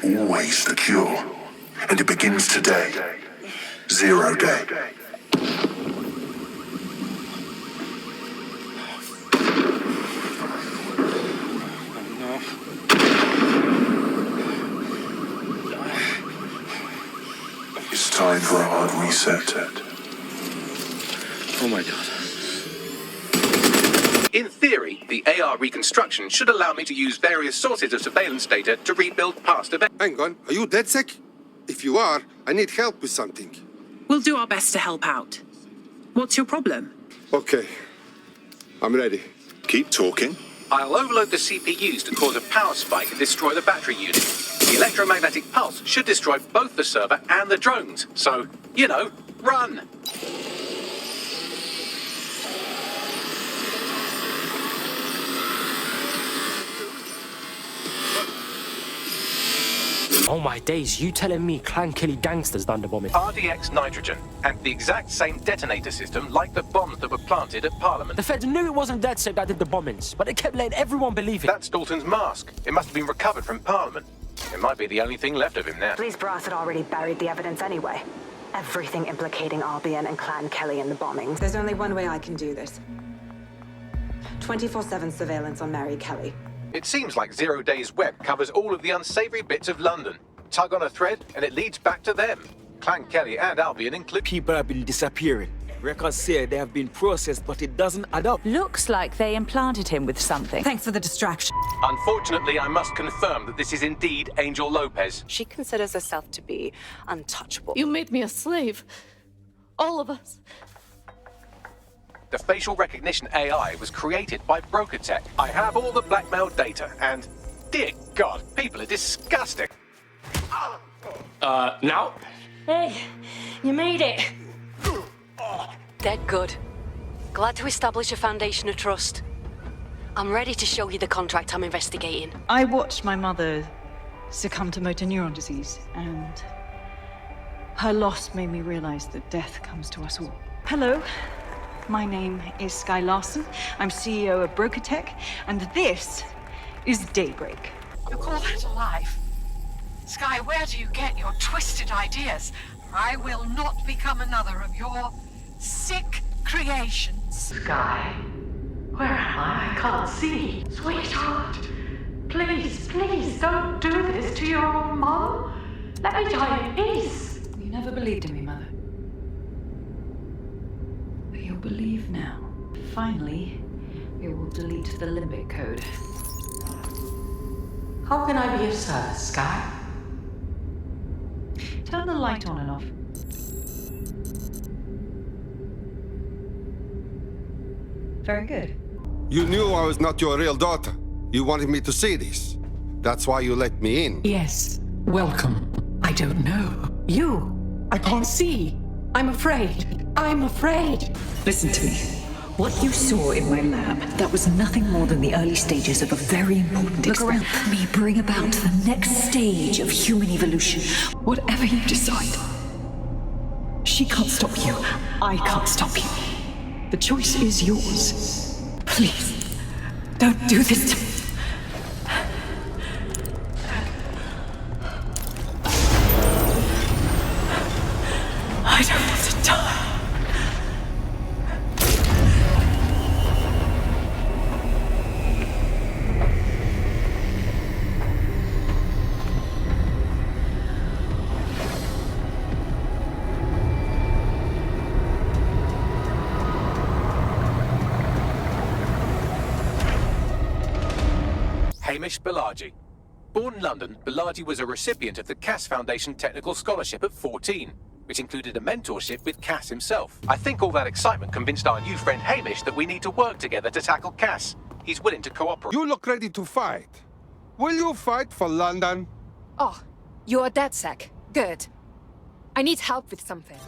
always the cure. And it begins today. 0 day. It's time for a hard reset. Oh my god. In theory, the AR reconstruction should allow me to use various sources of surveillance data to rebuild past events. Hang on, are you DedSec? If you are, I need help with something. We'll do our best to help out. What's your problem? Okay, I'm ready. Keep talking. I'll overload the CPUs to cause a power spike and destroy the battery unit. The electromagnetic pulse should destroy both the server and the drones. So, you know, run! Oh my days, you telling me Clan Killy gangsters done the bombing? RDX nitrogen, and the exact same detonator system like the bombs that were planted at Parliament. The feds knew it wasn't DedSec that did the bombings, but they kept letting everyone believe it. That's Dalton's mask. It must have been recovered from Parliament. It might be the only thing left of him now. Police brass had already buried the evidence anyway. Everything implicating Albion and Clan Kelly in the bombings. There's only one way I can do this. 24/7 surveillance on Mary Kelly. It seems like 0 Days Web covers all of the unsavory bits of London. Tug on a thread, and it leads back to them. Clan Kelly and Albion include... People have been disappearing. Records say they have been processed, but it doesn't add up. Looks like they implanted him with something. Thanks for the distraction. Unfortunately, I must confirm that this is indeed Angel Lopez. She considers herself to be untouchable. You made me a slave. All of us. The facial recognition AI was created by Broker Tech. I have all the blackmail data, and dear God, people are disgusting. Now? Hey, you made it. Dead good. Glad to establish a foundation of trust. I'm ready to show you the contract I'm investigating. I watched my mother succumb to motor neuron disease, and her loss made me realize that death comes to us all. Hello, my name is Sky Larson. I'm CEO of Broker Tech, and this is Daybreak. You call that alive? Sky, where do you get your twisted ideas? I will not become another of your sick creations. Sky, where am I? I can't see. Sweetheart, please, please don't do this to your own mom. Let me die in peace. You never believed in me, Mother. But you'll believe now. Finally, we will delete the limbic code. How can I be of service, Sky? Turn the light on and off. Very good. You knew I was not your real daughter. You wanted me to see this. That's why you let me in. Yes. Welcome. I don't know. You. I can't see. I'm afraid. I'm afraid. Listen to me. What you saw in my lab, that was nothing more than the early stages of a very important experiment. Look around. Me bring about the next stage of human evolution. Whatever you decide, she can't stop you. I can't stop you. The choice is yours. Please, don't do this to me. I don't want to die. Hamish Balaji. Born in London, Balaji was a recipient of the Cass Foundation Technical Scholarship at 14, which included a mentorship with Cass himself. I think all that excitement convinced our new friend Hamish that we need to work together to tackle Cass. He's willing to cooperate. You look ready to fight. Will you fight for London? Oh, you're a DedSec. Good. I need help with something.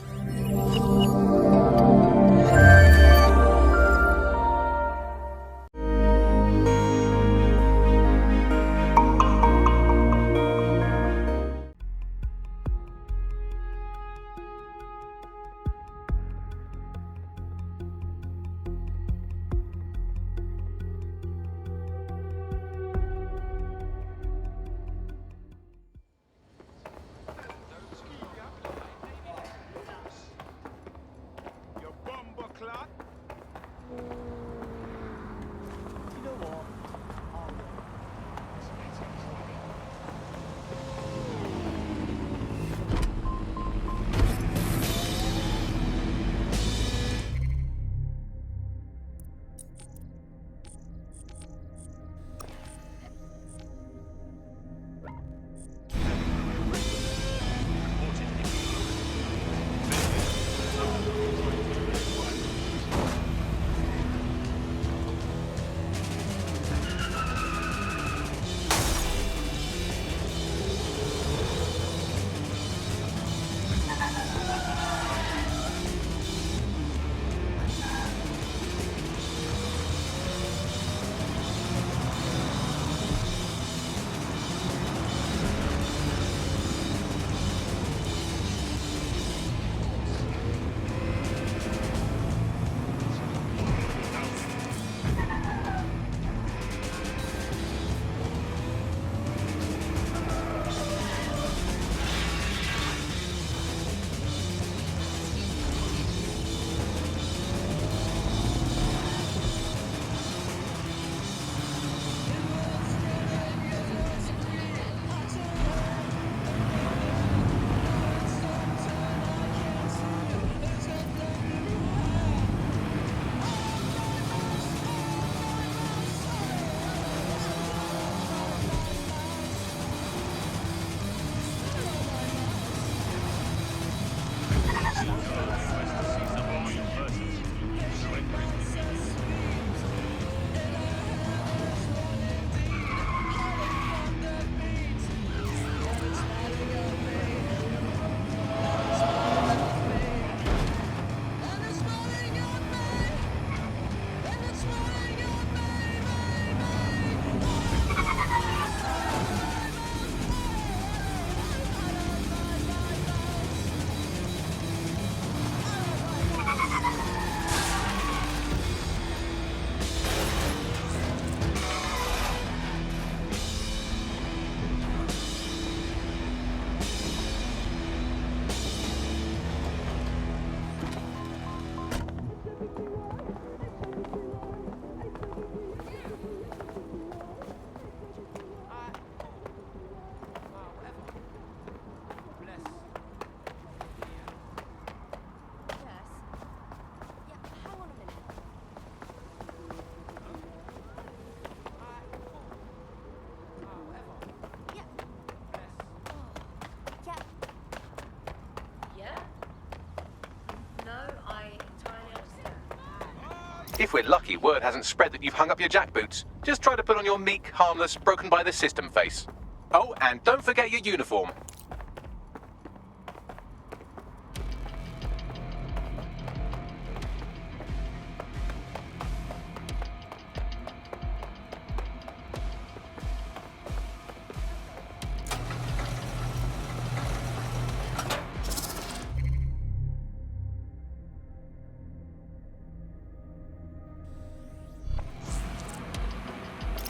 If we're lucky, word hasn't spread that you've hung up your jackboots. Just try to put on your meek, harmless, broken by the system face. Oh, and don't forget your uniform.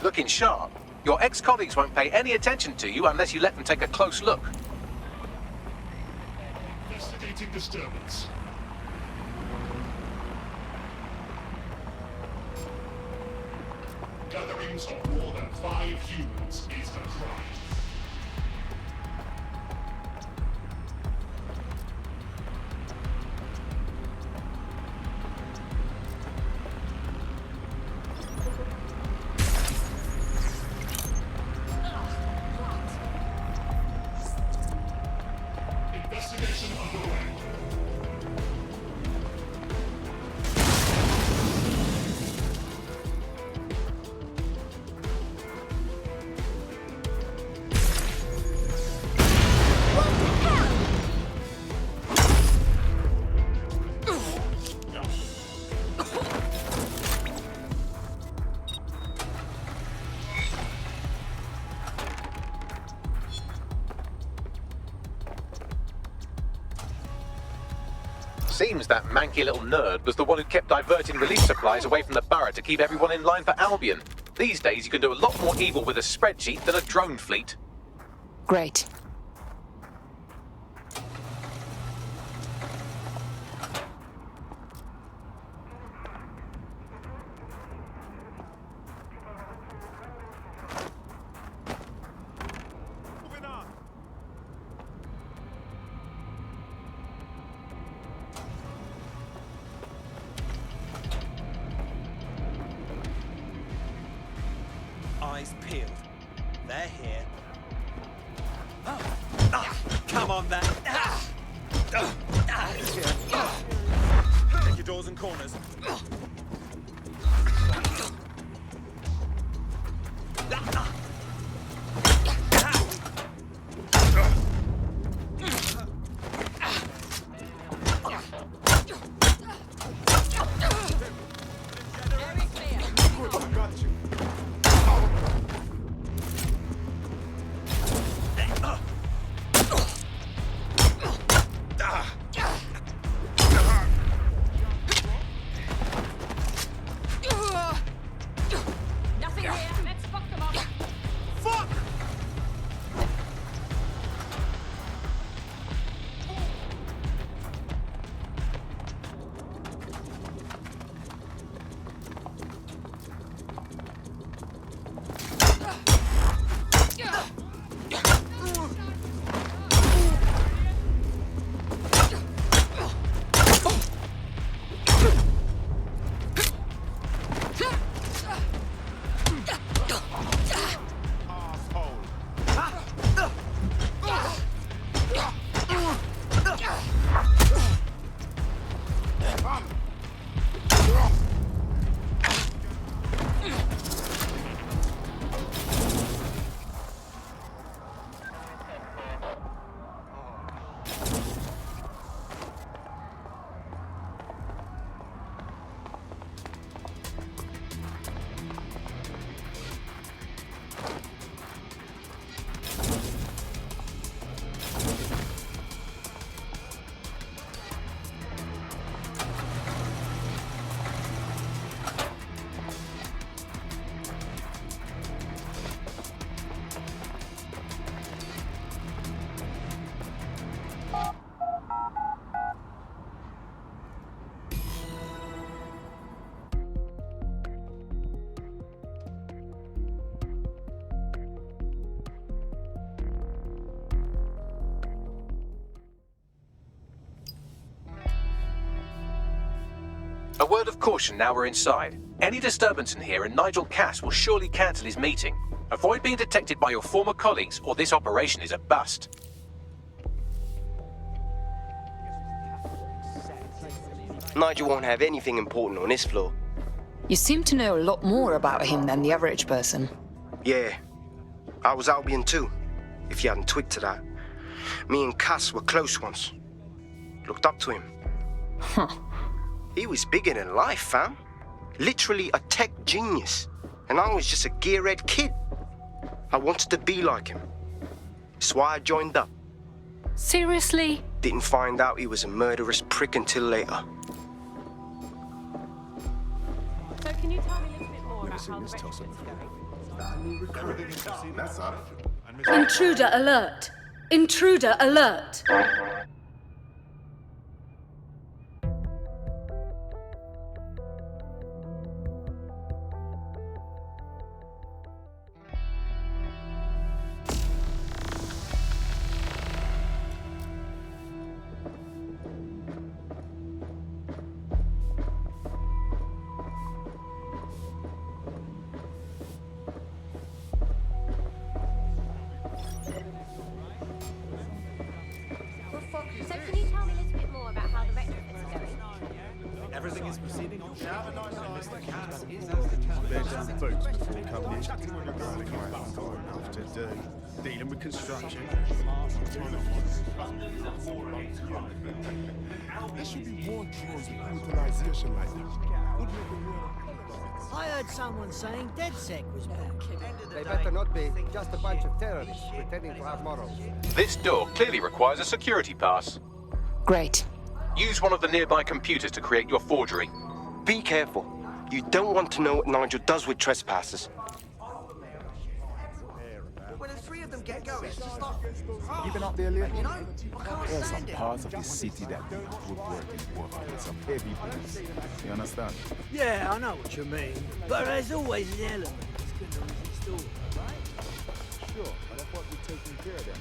Looking sharp. Your ex-colleagues won't pay any attention to you unless you let them take a close look. Investigating disturbance. Gatherings of more than 5 humans is a crime. Investigation underway. Seems that manky little nerd was the one who kept diverting relief supplies away from the borough to keep everyone in line for Albion. These days you can do a lot more evil with a spreadsheet than a drone fleet. Great. Eyes peeled. They're here. Come on, then. Check your doors and corners. A word of caution now we're inside. Any disturbance in here and Nigel Cass will surely cancel his meeting. Avoid being detected by your former colleagues or this operation is a bust. Nigel won't have anything important on this floor. You seem to know a lot more about him than the average person. Yeah. I was Albion too, if you hadn't twigged to that. Me and Cass were close once. Looked up to him. Huh. He was bigger than life, fam. Literally a tech genius. And I was just a gearhead kid. I wanted to be like him. That's why I joined up. Seriously? Didn't find out he was a murderous prick until later. So can you tell me a little bit more about how the retrofit's going? Intruder alert! Intruder alert! So can you tell me a little bit more about how the retrofit's going? Everything is proceeding on schedule, and Mr. Cass is as determined. They're down boats before coming in. After dealing with construction. There should be more drills with utilization like that. I heard someone saying DedSec was back. They better not be. Just a bunch of terrorists pretending to have morals. This door clearly requires a security pass. Great. Use one of the nearby computers to create your forgery. Be careful. You don't want to know what Nigel does with trespassers. When the three of them get going, it's just like... You been up there lately? You know, I can't There are some stand it. parts of the city that need woodwork and work with some heavy boots. You understand? Yeah, I know what you mean. But there's always an element that's going to resist all, right? Sure, but I thought we'd taken care of them.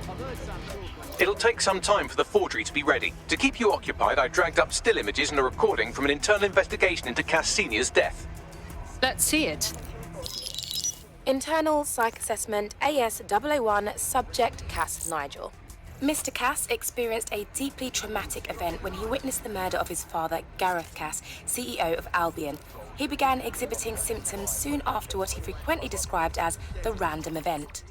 I've heard some talk. It'll take some time for the forgery to be ready. To keep you occupied, I dragged up still images and a recording from an internal investigation into Cass Sr.'s death. Let's see it. Internal Psych Assessment AS-001 Subject Cass Nigel. Mr. Cass experienced a deeply traumatic event when he witnessed the murder of his father, Gareth Cass, CEO of Albion. He began exhibiting symptoms soon after what he frequently described as the random event.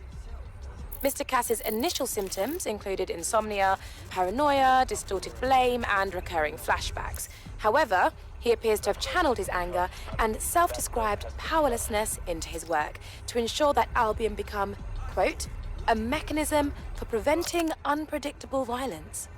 Mr. Cass's initial symptoms included insomnia, paranoia, distorted blame, and recurring flashbacks. However, he appears to have channeled his anger and self-described powerlessness into his work to ensure that Albion become, quote, a mechanism for preventing unpredictable violence.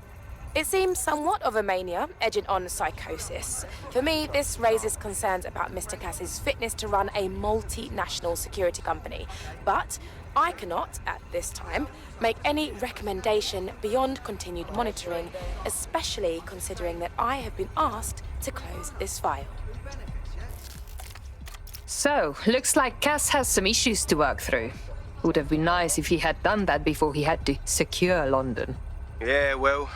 It seems somewhat of a mania, edging on psychosis. For me, this raises concerns about Mr. Cass's fitness to run a multinational security company. But I cannot, at this time, make any recommendation beyond continued monitoring, especially considering that I have been asked to close this file. So, looks like Cass has some issues to work through. Would have been nice if he had done that before he had to secure London. Yeah, well,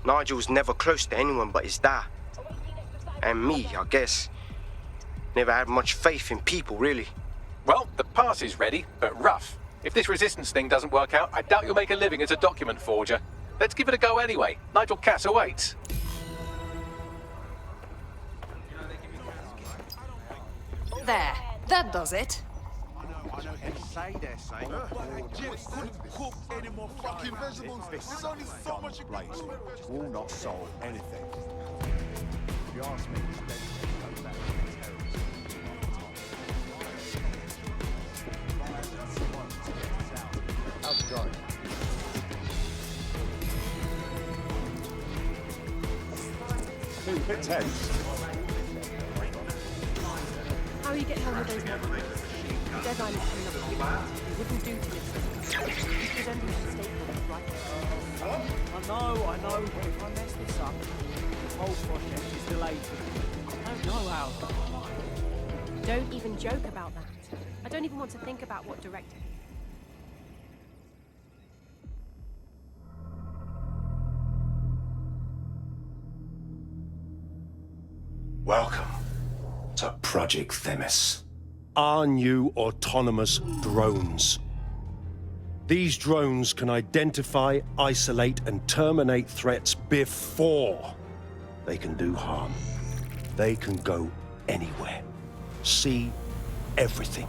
Nigel's never close to anyone but his dad. And me, I guess. Never had much faith in people, really. Well, the pass is ready, but rough. If this resistance thing doesn't work out, I doubt you'll make a living as a document forger. Let's give it a go anyway. Nigel Cass awaits. There, that does it. Just couldn't cook any more fucking vegetables. There's only so much you can do. Will not solve anything. If you ask me, how's it going? Ooh, bit tense. How are you getting on with those numbers? The deadline is coming up a few months. It wouldn't do to miss it. You could end with a statement right now. I know. If I mess this up, the whole project is delayed. I don't know how. Don't even joke about that. I don't even want to think about what director. Welcome to Project Themis. Our new autonomous drones. These drones can identify, isolate, and terminate threats before they can do harm. They can go anywhere, see everything.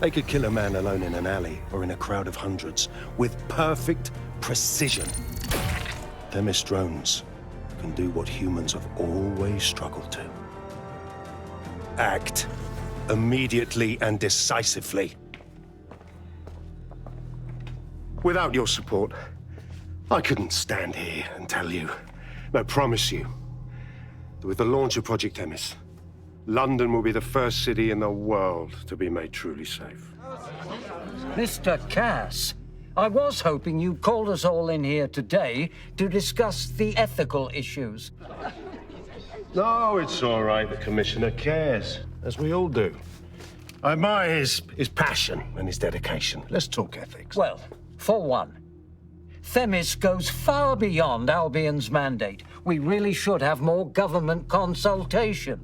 They could kill a man alone in an alley or in a crowd of hundreds with perfect precision. Themis drones can do what humans have always struggled to. Act immediately and decisively. Without your support, I couldn't stand here and tell you, no, promise you, that with the launch of Project Themis, London will be the first city in the world to be made truly safe. Mr. Cass, I was hoping you called us all in here today to discuss the ethical issues. No, it's all right. The Commissioner cares, as we all do. I admire his passion and his dedication. Let's talk ethics. Well, for one, Themis goes far beyond Albion's mandate. We really should have more government consultation.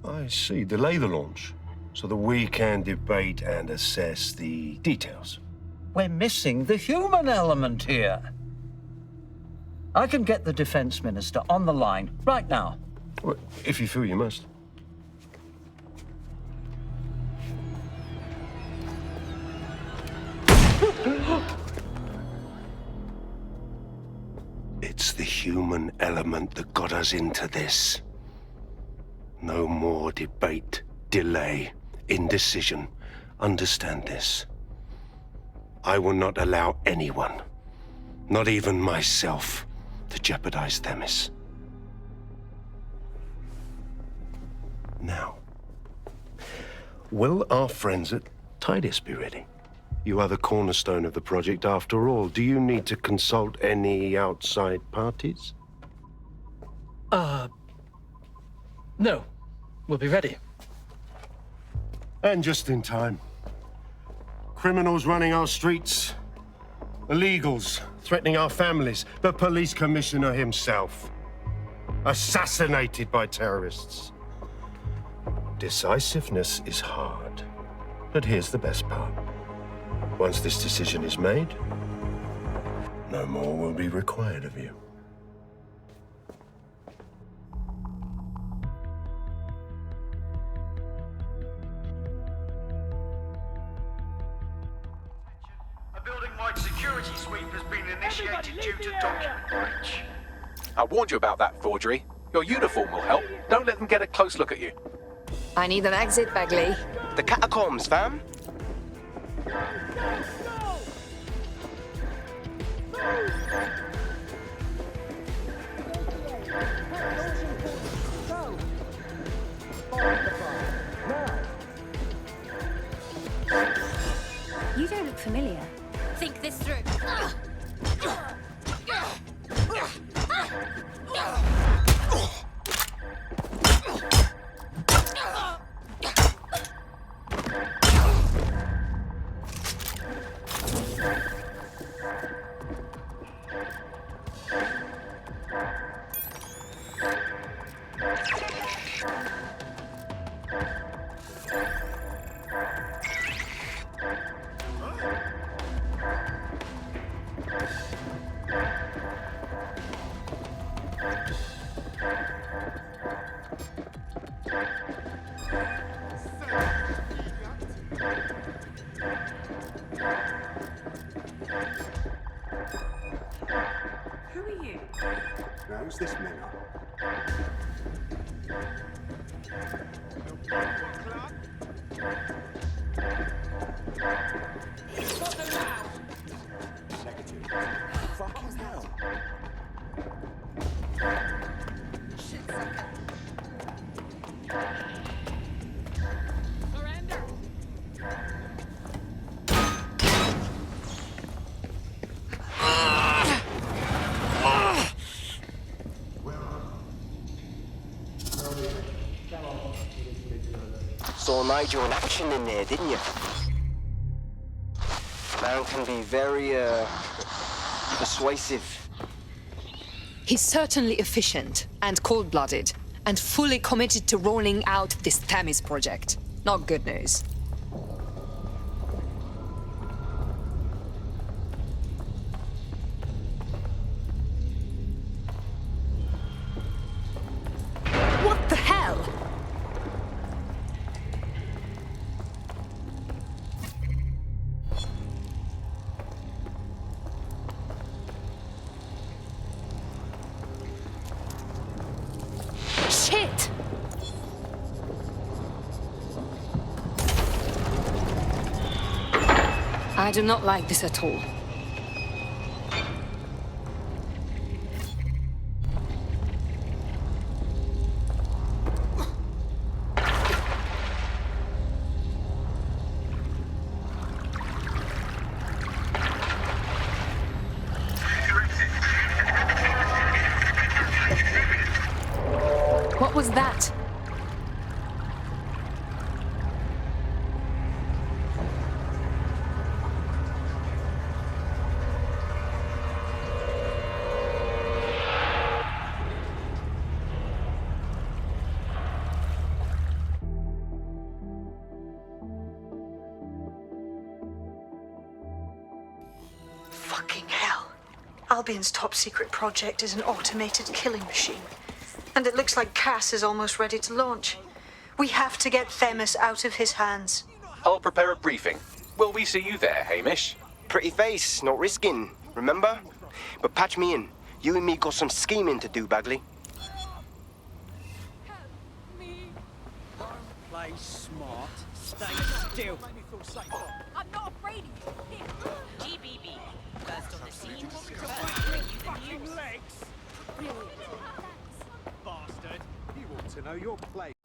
I see. Delay the launch, so that we can debate and assess the details. We're missing the human element here. I can get the Defense Minister on the line right now. Well, if you feel you must. It's the human element that got us into this. No more debate, delay, indecision. Understand this. I will not allow anyone, not even myself, to jeopardize Themis. Now, will our friends at Tidus be ready? You are the cornerstone of the project after all. Do you need to consult any outside parties? No. We'll be ready. And just in time. Criminals running our streets, illegals threatening our families, the police commissioner himself, assassinated by terrorists. Decisiveness is hard, but here's the best part. Once this decision is made, no more will be required of you. A building-wide security sweep has been initiated due to document breach. I warned you about that forgery. Your uniform will help. Don't let them get a close look at you. I need an exit, Bagley. The catacombs, fam. You don't look familiar. Think this through. Who are you? Now, who's this man? Fucking hell. Saw Nigel in action in there, didn't you? Man can be very, persuasive. He's certainly efficient and cold-blooded, and fully committed to rolling out this Themis project. Not good news. What the hell? I do not like this at all. What was that? Fucking hell. Albion's top secret project is an automated killing machine. And it looks like Cass is almost ready to launch. We have to get Themis out of his hands. I'll prepare a briefing. Will we see you there, Hamish? Pretty face, not risking, remember? But patch me in. You and me got some scheming to do, Bagley. Play smart. Stay still. I'm not afraid of you. GBB. First on the scene. First bring you the news. Bastard. You ought to know your place.